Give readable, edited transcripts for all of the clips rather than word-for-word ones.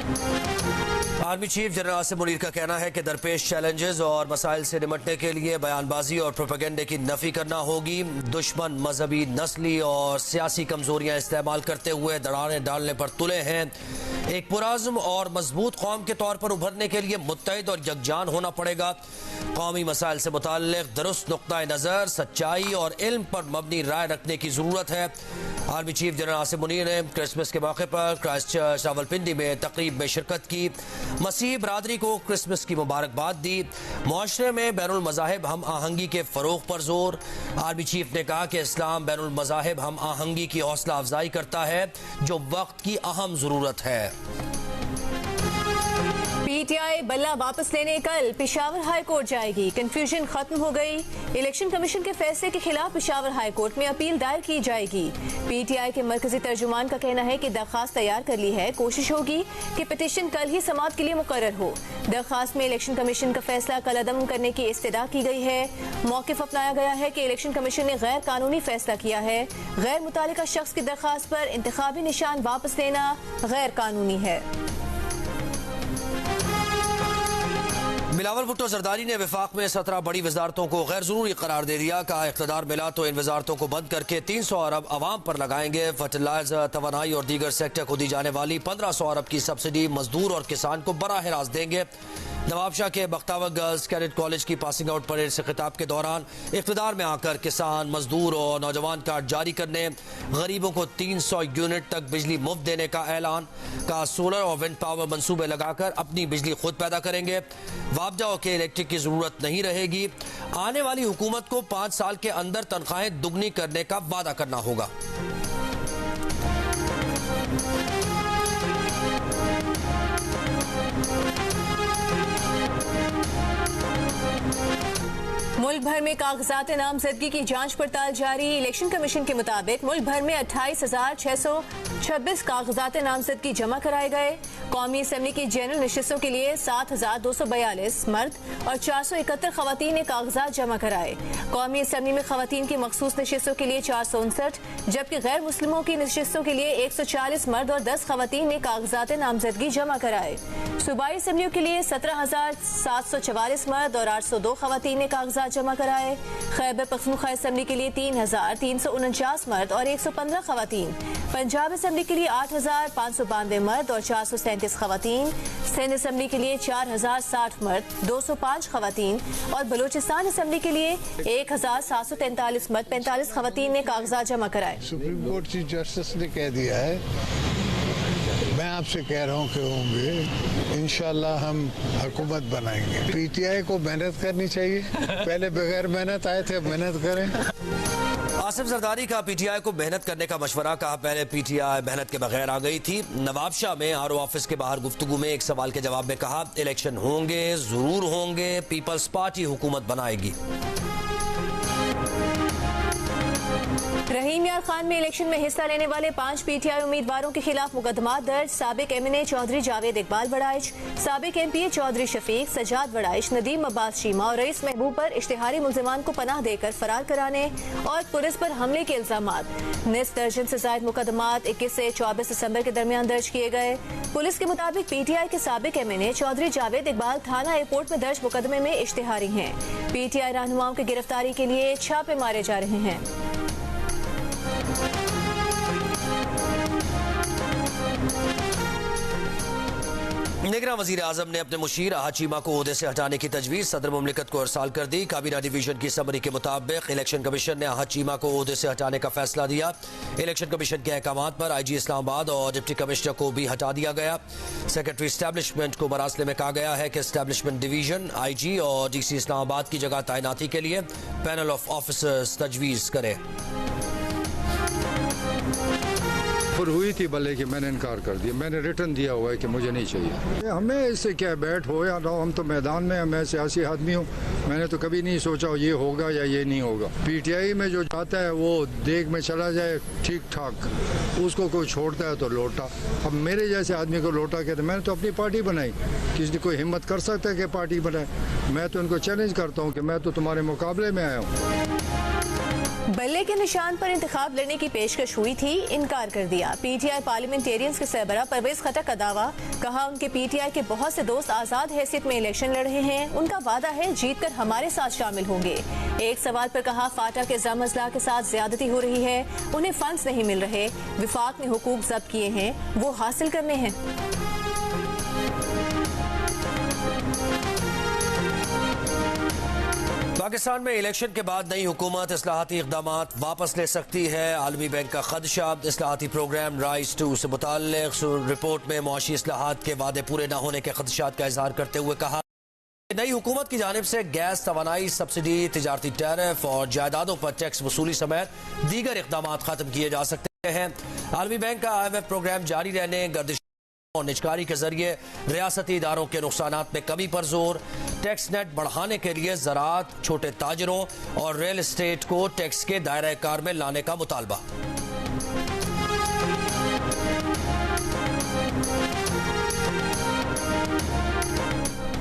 Army chief general Asim Munir का कहना है कि दरपेश चैलेंजेस और मसाइल से निपटने के लिए बयानबाजी और प्रोपेगेंडे की नफी करना होगी। दुश्मन मजहबी, नस्ली और सियासी कमजोरियां इस्तेमाल करते हुए दरारें डालने पर तुले हैं। एक पुराज़्म और मजबूत कौम के तौर पर उभरने के लिए मुत्तहिद और यकजान होना पड़ेगा। कौमी मसाइल से मुताल्लिक़ दुरुस्त नुक्ता नज़र, सच्चाई और इल्म पर मबनी राय रखने की ज़रूरत है। Army chief general Asim Munir ने क्रिसमस के मौके पर क्राइस्ट चर्च रावलपिंडी में तकरीब में शिरकत की। मसीह बरादरी को क्रिसमस की मुबारकबाद दी। मुआशरे में बैनुल मज़ाहिब हम आहंगी के फ़रोग़ पर जोर। आर्मी चीफ ने कहा कि इस्लाम बैनुल मज़ाहिब हम आहंगी की हौसला अफजाई करता है, जो वक्त की अहम ज़रूरत है। पीटीआई बल्ला वापस लेने कल पेशावर हाई कोर्ट जाएगी। कंफ्यूजन खत्म हो गई। इलेक्शन कमीशन के फैसले के खिलाफ पेशावर हाई कोर्ट में अपील दायर की जाएगी। पीटीआई के मरकजी तर्जुमान का कहना है कि दरखास्त तैयार कर ली है। कोशिश होगी कि पिटीशन कल ही समाअत के लिए मुकर्रर हो। दरखास्त में इलेक्शन कमीशन का फैसला कल अदम करने की इस्तदा की गई है। मौक़िफ़ अपनाया गया है कि इलेक्शन कमीशन ने गैर कानूनी फैसला किया है। गैर मुतालिका शख्स की दरखास्त पर इंतखाबी निशान वापस लेना गैर कानूनी है। बिलावल भुट्टो जरदारी ने वफाक में 17 बड़ी वजारतों को गैर जरूरी करार दे दिया। कहा इख्तिदार मिला तो इन वजारतों को बंद करके 300 अरब आवाम पर लगाएंगे। फर्टिलाइजर, तवानाई और दीगर सेक्टर को दी जाने वाली 1500 अरब की सब्सिडी मजदूर और किसान को बराह रास्त देंगे। नवाबशाह के बख्तावर गर्ल्स कैडेट कॉलेज की पासिंग आउट परेड से खिताब के दौरान इख्तिदार में आकर किसान, मजदूर और नौजवान कार्ड जारी करने, गरीबों को 300 यूनिट तक बिजली मुफ्त देने का ऐलान। का सोलर और विंड पावर मंसूबे लगाकर अपनी बिजली खुद पैदा करेंगे। मुआवजा के इलेक्ट्रिक की जरूरत नहीं रहेगी। आने वाली हुकूमत को 5 साल के अंदर तनख्वाहें दुगनी करने का वादा करना होगा। मुल्क भर में कागजात नामजदगी की जांच पड़ताल जारी। इलेक्शन कमीशन के मुताबिक मुल्क भर में 28,626 कागजात नामजदगी जमा कराए गए। कौमी असम्बली की जनरल नशिस्तों के लिए 7,242 मर्द और 471 खवातीन ने कागजात जमा कराए। कौमी असम्बली में खवातीन की मखसूस नशिस्तों के लिए 459, जबकि गैर मुस्लिमों की नशिस्तों के लिए 140 मर्द और 10 खवातीन ने कागजात नामजदगी जमा कराए। सूबाई असम्बलियों के लिए 17,744 मर्द और 802 खवातीन ने कागजात जमा कराए। खैबर पख्तूनख्वा असम्बली के लिए 3,349 मर्द और 115 खवातीन। पंजाब असम्बली के लिए 8,592 मर्द और 437 खवातीन। सिंध असम्बली के लिए 4,060 मर्द, 205 खवातीन और बलूचिस्तान असम्बली के लिए 1,743 मर्द, 45 खवातीन ने कागजात जमा कराए। सुप्रीम कोर्ट चीफ जस्टिस ने कह दिया है, मैं आपसे कह रहा हूँ कि होंगे, इंशाल्लाह हम हुकूमत बनाएंगे। पीटीआई को मेहनत करनी चाहिए। पहले बगैर मेहनत आए थे, अब मेहनत करें। आसिफ जरदारी का पीटीआई को मेहनत करने का मशवरा। कहा पहले पीटीआई मेहनत के बगैर आ गई थी। नवाबशाह में आरओ ऑफिस के बाहर गुफ्तगू में एक सवाल के जवाब में कहा, इलेक्शन होंगे, जरूर होंगे, पीपल्स पार्टी हुकूमत बनाएगी। रहीम यार खान में इलेक्शन में हिस्सा लेने वाले 5 पीटीआई उम्मीदवारों के खिलाफ मुकदमा दर्ज। साबिक एमएनए चौधरी जावेद इकबाल बड़ाइच, साबिक एमपीए चौधरी शफीक, सजाद बड़ाइच, नदीम अब्बास चीमा और रईस महबूब पर इश्तिहारी मुल्जिमान को पनाह देकर फरार कराने और पुलिस पर हमले के इल्जामात। निस दर्जन से जायद मुकदमात 21 से 24 दिसंबर के दरमियान दर्ज किए गए। पुलिस के मुताबिक पीटीआई के साबिक एमएनए चौधरी जावेद इकबाल थाना एयरपोर्ट में दर्ज मुकदमे में इश्तिहारी हैं। पीटीआई रहनुमाओं की गिरफ्तारी के लिए छापे मारे जा रहे हैं। निगरान वजीर आजम ने अपने मुशीर आहद चीमा को ओहदे से हटाने की तजवीज़ सदर मुमलिकत को इरसाल कर दी। काबीना डिवीजन की समरी के मुताबिक इलेक्शन कमीशन ने आहद चीमा को ओहदे से हटाने का फैसला दिया। इलेक्शन कमीशन के अहकामात पर आईजी इस्लामाबाद और डिप्टी कमिश्नर को भी हटा दिया गया। सेक्रेटरी इस्टेब्लिशमेंट को मरासले में कहा गया है कि इस्टेब्लिशमेंट डिवीजन आईजी और डीसी इस्लामाबाद की जगह तैनाती के लिए पैनल ऑफ ऑफिसर्स तजवीज़ करे। फिर हुई थी भले कि मैंने इनकार कर दिया। मैंने रिटर्न दिया हुआ है कि मुझे नहीं चाहिए। हमें इससे क्या बैठ हो या ना हो, हम तो मैदान में हैं। मैं सियासी आदमी हूँ। मैंने तो कभी नहीं सोचा ये होगा या ये नहीं होगा। पीटीआई में जो चाहता है वो देख में चला जाए ठीक ठाक, उसको कोई छोड़ता है तो लोटा। अब मेरे जैसे आदमी को लोटा के, तो मैंने तो अपनी पार्टी बनाई। किसी कोई हिम्मत कर सकता है कि पार्टी बनाए? मैं तो उनको चैलेंज करता हूँ कि मैं तो तुम्हारे मुकाबले में आया हूँ। बल्ले के निशान पर इंतखाब लड़ने की पेशकश हुई थी, इनकार कर दिया। पीटीआई पार्लियामेंटेरियंस के सरबराह परवेज खटक का दावा, कहा उनके पीटीआई के बहुत से दोस्त आजाद हैसियत में इलेक्शन लड़ रहे हैं, उनका वादा है जीत कर हमारे साथ शामिल होंगे। एक सवाल पर कहा फाटा के जम अजला के साथ ज्यादती हो रही है, उन्हें फंड्स नहीं मिल रहे, विफाक ने हुकूक जब्त किए हैं, वो हासिल करने हैं। पाकिस्तान में इलेक्शन के बाद नई हुकूमत इस्लाहाती इक़दामात वापस ले सकती है। आलमी बैंक का खदशा, इस्लाहाती प्रोग्राम राइज 2 से मुताल्लिक़ रिपोर्ट में मुआशी इस्लाहात के वादे पूरे न होने के खदशात का इजहार करते हुए कहा नई हुकूमत की जानिब से गैस, तवानाई सब्सिडी, तिजारती टैरिफ और जायदादों पर टैक्स वसूली समेत दीगर इक़दामात खत्म किए जा सकते हैं। आलमी बैंक का IMF प्रोग्राम जारी रहने, गर्दिश और निजकारी के जरिए रियासती इदारों के नुकसानात में कमी पर जोर, टैक्स नेट बढ़ाने के लिए ज़राअत, छोटे ताजरों और रियल एस्टेट को टैक्स के दायरे कार में लाने का मुतालबा।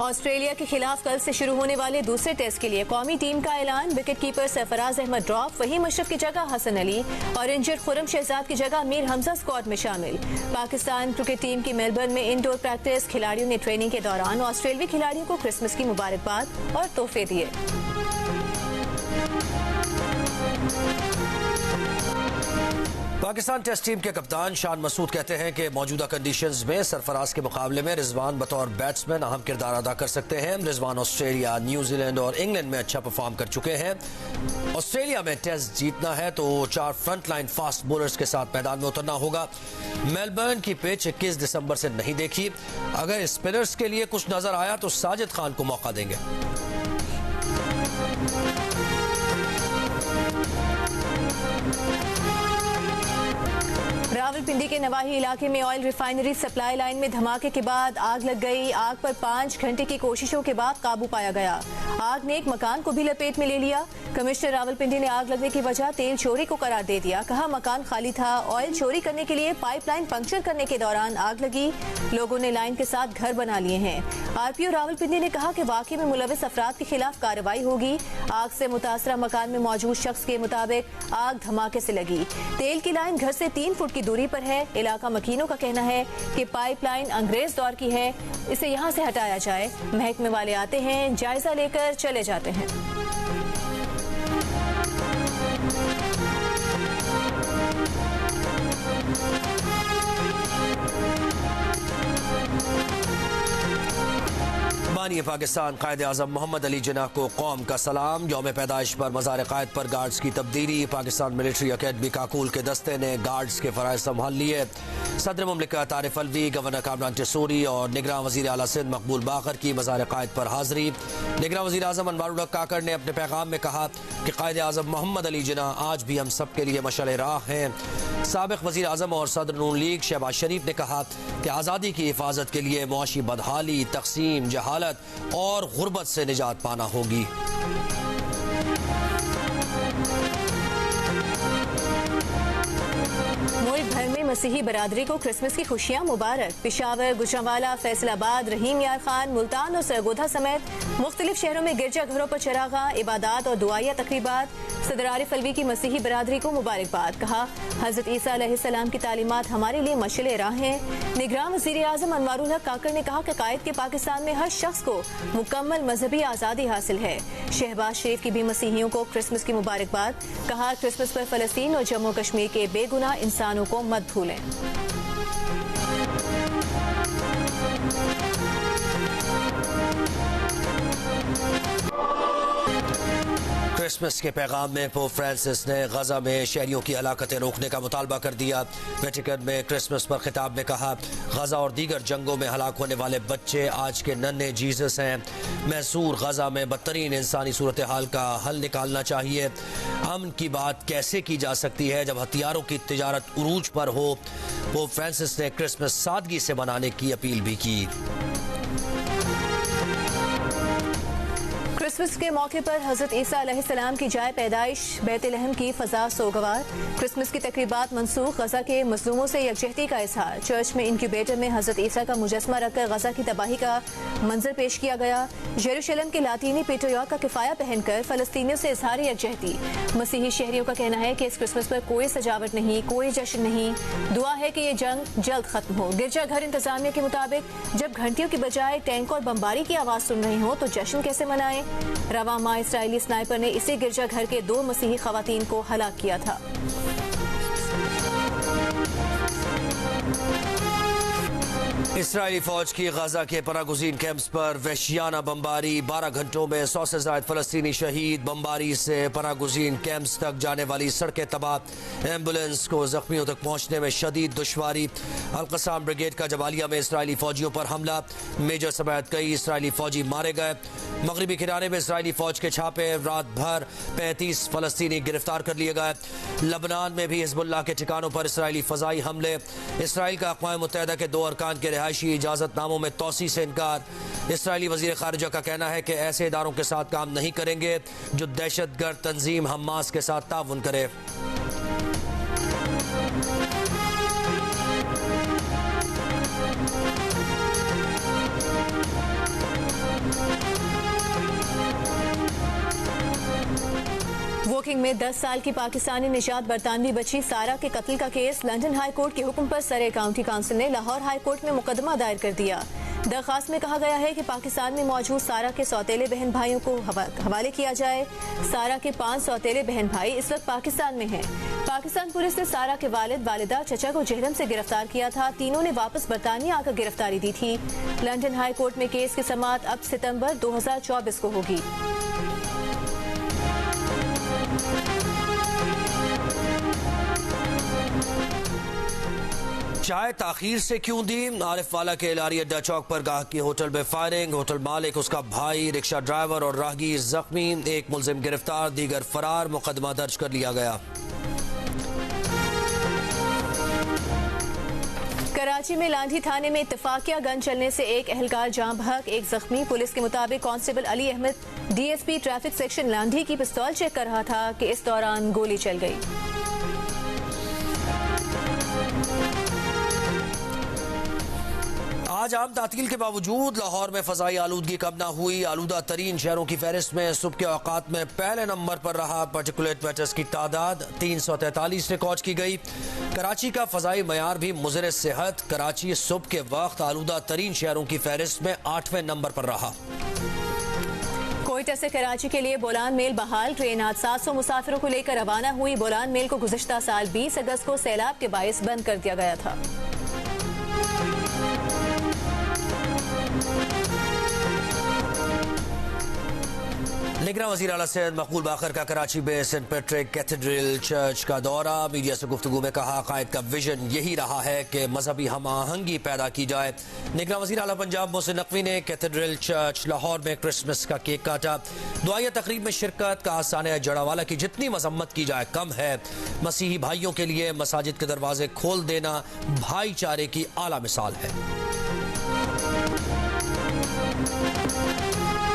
ऑस्ट्रेलिया के खिलाफ कल से शुरू होने वाले दूसरे टेस्ट के लिए कौमी टीम का ऐलान। Wicket keeper Sarfaraz Ahmed drop, Faheem Ashraf की जगह हसन अली और इंजर्ड खुर्रम शहजाद की जगह मीर हमजा स्क्वाड में शामिल। पाकिस्तान क्रिकेट टीम की मेलबर्न में इंडोर प्रैक्टिस, खिलाड़ियों ने ट्रेनिंग के दौरान ऑस्ट्रेलियाई खिलाड़ियों को क्रिसमस की मुबारकबाद और तोहफे दिए। पाकिस्तान टेस्ट टीम के कप्तान शान मसूद कहते हैं कि मौजूदा कंडीशंस में सरफराज के मुकाबले में रिजवान बतौर बैट्समैन अहम किरदार अदा कर सकते हैं। रिजवान ऑस्ट्रेलिया, न्यूजीलैंड और इंग्लैंड में अच्छा परफॉर्म कर चुके हैं। ऑस्ट्रेलिया में टेस्ट जीतना है तो 4 फ्रंट लाइन फास्ट बॉलर्स के साथ मैदान में उतरना होगा। मेलबर्न की पिच 21 दिसंबर से नहीं देखी, अगर स्पिनर्स के लिए कुछ नजर आया तो साजिद खान को मौका देंगे। रावलपिंडी के नवाही इलाके में ऑयल रिफाइनरी सप्लाई लाइन में धमाके के बाद आग लग गई। आग पर 5 घंटे की कोशिशों के बाद काबू पाया गया। आग ने एक मकान को भी लपेट में ले लिया। कमिश्नर रावलपिंडी ने आग लगने की वजह तेल चोरी को करार दे दिया। कहा मकान खाली था, ऑयल चोरी करने के लिए पाइपलाइन पंक्चर करने के दौरान आग लगी। लोगों ने लाइन के साथ घर बना लिए हैं। RPO रावलपिंडी ने कहा कि वाकई में मुलविस अफराद के खिलाफ कार्रवाई होगी। आग से मुतासरा मकान में मौजूद शख्स के मुताबिक आग धमाके से लगी। तेल की लाइन घर से 3 फुट की दूरी पर है। इलाका मकीनों का कहना है कि पाइपलाइन अंग्रेज दौर की है, इसे यहां से हटाया जाए। महकमे वाले आते हैं, जायजा लेकर चले जाते हैं। बानिए पाकिस्तान कायदे आज़म मोहम्मद अली जिन्ना को कौम का सलाम। यौम पैदाइश पर मज़ार क़ायद पर गार्ड्स की तब्दीली। पाकिस्तान मिलिट्री अकेडमी काकूल के दस्ते ने गार्ड्स के फ़राइज़ संभाल लिए। सदर मुमलिकत आरिफ अलवी, गवर्नर कामरान टिसूरी और निगरान वज़ीर आला सिंध मकबूल बाकर की मज़ार क़ायद पर हाज़री। निगरान वज़ीर आज़म अनवारुल हक काकड़ ने अपने पैगाम में कहा कि कायदे आज़म मोहम्मद अली जिन्ना आज भी हम सब के लिए मशअल राह हैं। साबिक़ वज़ीर आज़म और सदर नून लीग शहबाज शरीफ ने कहा कि आज़ादी की हिफाजत के लिए मुआशी बदहाली, तकसीम, जहालत और गुर्बत से निजात पाना होगी। मुल्क भर में मसीही बरादरी को क्रिसमस की खुशियां मुबारक। पिशावर, गुजरांवाला, फैसलाबाद, रहीम यार खान, मुल्तान और सरगोधा समेत मुख्तलिफ शहरों में गिरजा घरों पर चरागा, इबादत और दुआया तकरीबात। सदर आरिफ अलवी की मसीही बरादरी को मुबारकबाद। कहा हजरत ईसा अलैहिस्सलाम की तालीमात हमारे लिए मशअल राह हैं। निगरान वज़ीर आज़म अनवारुल हक काकड़ ने कहा कि कायद के पाकिस्तान में हर शख्स को मुकम्मल मजहबी आज़ादी हासिल है। शहबाज शरीफ की भी मसीहियों को क्रिसमस की मुबारकबाद। कहा क्रिसमस पर फ़लस्तीन और जम्मू कश्मीर के बेगुनाह इंसानों को मत भूलें। क्रिसमस के पैगाम में पोप फ्रांसिस ने गजा में शहरियों की हलाकतें रोकने का मुतालबा कर दिया। वेटिकन में क्रिसमस पर खिताब में कहा गजा और दीगर जंगों में हलाक होने वाले बच्चे आज के नन्हे जीसस हैं। मैसूर गजा में बदतरीन इंसानी सूरत हाल का हल निकालना चाहिए। अमन की बात कैसे की जा सकती है जब हथियारों की तिजारत उरूज पर हो। पोप फ्रांसिस ने क्रिसमस सादगी से मनाने की अपील भी की। क्रिसमस के मौके पर हजरत ईसा अलैहिस्सलाम की जाए पैदाइश बैतलहम की फजा सोगवार। क्रिसमस की तकरीबात मनसूख, गजा के मजलूमों से यकजहती का इजहार। चर्च में इनक्यूबेटर में हजरत ईसा का मुजस्मा रखकर गजा की तबाही का मंजर पेश किया गया। यरूशलेम के लातीनी पेट्रियार्क का किफाया पहनकर फलस्तीनियों से इजहार यकजहती। मसीही शहरियों का कहना है कि इस क्रिसमस पर कोई सजावट नहीं, कोई जश्न नहीं। दुआ है कि ये जंग जल्द खत्म हो। गिरजा घर इंतजामिया के मुताबिक जब घंटियों की बजाय टैंक और बमबारी की आवाज सुन रही हो तो जश्न कैसे मनाएं? रवा माह इस्राएली स्नाइपर ने इसी गिरजा घर के 2 मसीही खवातीन को हलाक किया था। इसराइली फौज की गजा के पनागुज़ीन कैंप्स पर वहशियाना बमबारी। 12 घंटों में 100 से ज्यादा फलस्तीनी शहीद। बमबारी से पनागुज़ीन कैंप्स तक जाने वाली सड़कें तबाह। एम्बुलेंस को जख्मियों तक पहुंचने में शदीद दुश्वारी। अल-क़स्साम ब्रिगेड का जबालिया में इसराइली फौजियों पर हमला। मेजर समेत कई इसराइली फौजी मारे गए। मगरबी किनारे में इसराइली फौज के छापे। रात भर 35 फलस्तीनी गिरफ्तार कर लिए गए। लबनान में भी हिजबुल्लाह के ठिकानों पर इसराइली फ़ज़ाई हमले। इसराइल का अक़वाम मुत्तहिदा के 2 अरकान के रिहायशी इजाज़तनामों में तोसी से इनकार। इसराइली वज़ीर ख़ारिजा का कहना है कि ऐसे इदारों के साथ काम नहीं करेंगे जो दहशतगर्द तंजीम हमास के साथ ताउन करे। वोकिंग में 10 साल की पाकिस्तानी निशात बरतानवी बच्ची सारा के कत्ल का केस लंदन हाई कोर्ट के हुक्म पर सरे काउंटी काउंसिल ने लाहौर हाई कोर्ट में मुकदमा दायर कर दिया। दरखास्त में कहा गया है कि पाकिस्तान में मौजूद सारा के सौतेले बहन भाइयों को हवाले किया जाए। सारा के 5 सौतेले बहन भाई इस वक्त पाकिस्तान में हैं। पाकिस्तान पुलिस ने सारा के वालिद, वालिदा, चचा को जहरम से गिरफ्तार किया था। तीनों ने वापस बरतानिया आकर गिरफ्तारी दी थी। लंदन हाई कोर्ट में केस की समाअत अब सितंबर 2024 को होगी। चाय ताखीर से क्यों दी? आरिफ वाला के लारी अड्डा चौक पर गाहक की होटल में फायरिंग। होटल मालिक, उसका भाई, रिक्शा ड्राइवर और राहगीर जख्मी। एक मुलजिम गिरफ्तार, दीगर फरार। मुकदमा दर्ज कर लिया गया। कराची में लांधी थाने में इत्तेफाकिया गन चलने से एक एहलकार जाँ बहक, एक जख्मी। पुलिस के मुताबिक constable Ali Ahmed DSP traffic section Landhi की पिस्तौल चेक कर रहा था कि इस दौरान गोली चल गई। आज आम तातील के बावजूद लाहौर में फजाई आलूदगी कम न हुई। आलूदा तरीन शहरों की फहरिस्त में सुबह के औकात में पहले नंबर पर रहा। पार्टिकुलेट मैटर्स की तादाद 343 रिकॉर्ड की गई। कराची का फजाई मयार भी मुज़र सेहत। कराची सुबह के वक्त आलूदा तरीन शहरों की फहरिस्त में 8वें नंबर पर रहा। कोयटा से कराची के लिए बोलान मेल बहाल। ट्रेन आज 700 मुसाफिरों को लेकर रवाना हुई। बोलान मेल को गुज़िश्ता साल 20 अगस्त को सैलाब के बायस बंद कर दिया गया था। निगरान वज़ीर आला सैयद मकबूल बाकर का कराची में सेंट पैट्रिक कैथेड्रल चर्च का दौरा। मीडिया से गुफ्तगू में कहा, कायद का विजन यही रहा है कि मजहबी हम आहंगी पैदा की जाए। निगरान वज़ीर आला पंजाब मोहसिन नकवी ने कैथेड्रल चर्च लाहौर में क्रिसमस का केक काटा। दुआया तकरीब में शिरकत का आसाने जड़ावाला की जितनी मजम्मत की जाए कम है। मसीही भाइयों के लिए मसाजिद के दरवाजे खोल देना भाईचारे की आला मिसाल है।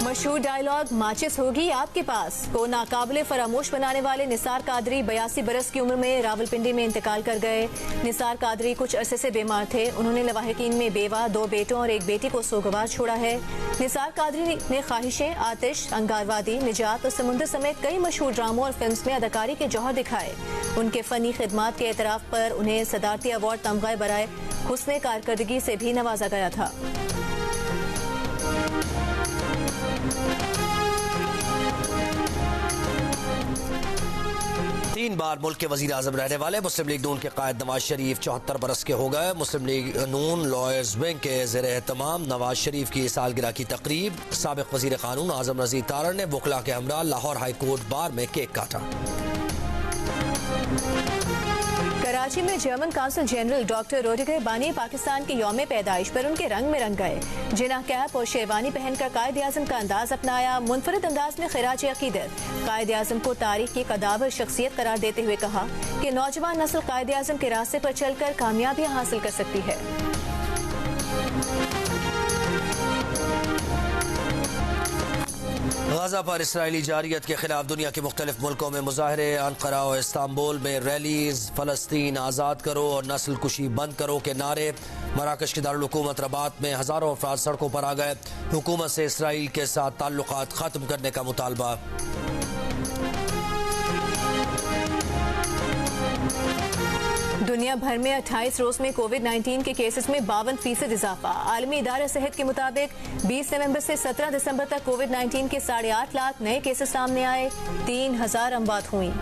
मशहूर डायलॉग माचिस होगी आपके पास को नाकाबिले फरामोश बनाने वाले निसार कादरी 82 बरस की उम्र में रावलपिंडी में इंतकाल कर गए। निसार कादरी कुछ अरसे से बीमार थे। उन्होंने लवाहिकीन में बेवा, 2 बेटों और एक बेटी को सोगवार छोड़ा है। निसार कादरी ने ख्वाहिशें, आतिश, अंगारवादी, निजात और समुंदर समेत कई मशहूर ड्रामों और फिल्म्स में अदाकारी के जौहर दिखाए। उनके फनी खिदमात के एतराफ पर उन्हें सदारती अवार्ड तमगा बराए हुस्ने कारकर्दगी से भी नवाजा गया था। 3 बार मुल्क के वजीर आजम रहने वाले मुस्लिम लीग नून के कायद नवाज शरीफ 74 बरस के हो गए। मुस्लिम लीग नून लॉयर्स विंग के ज़ेरे एहतमाम नवाज शरीफ की सालगिरह की तकरीब। साबिक वजीर कानून आजम रज़ी तारड़ ने वकला के हमरा लाहौर हाई कोर्ट बार में केक काटा। कराची में जर्मन काउंसिल जनरल डॉक्टर रोडिगर बानी पाकिस्तान के यौम पैदाइश पर उनके रंग में रंग गए। जिना कैप और शेरवानी पहनकर कायद आज़म का अंदाज अपनाया। मुनफरिद अंदाज में खिराज अकीदत कायद आज़म को तारीख की कदावर शख्सियत करार देते हुए कहा कि नौजवान नस्ल कायद आज़म के रास्ते पर चलकर कामयाबियां हासिल कर सकती है। गाजा पर इसराइली जारियत के खिलाफ दुनिया के मुख्तलिफ मुल्कों में मुजाहरे। अंकारा और इस्तांबुल में रैलीज, फलस्तीन आज़ाद करो और नस्ल कुशी बंद करो के नारे। मराकश की दारुल हुकूमत रबात में हज़ारों अफराद सड़कों पर आ गए। हुकूमत से इसराइल के साथ ताल्लुकात ख़त्म करने का मुतालबा। दुनिया भर में 28 रोज में कोविड-19 के केसेस में 52% इजाफा। आलमी इदारा सेहत के मुताबिक 20 नवंबर से 17 दिसंबर तक कोविड-19 के 8.5 लाख नए केसेस सामने आए। 3000 अमवात हुई।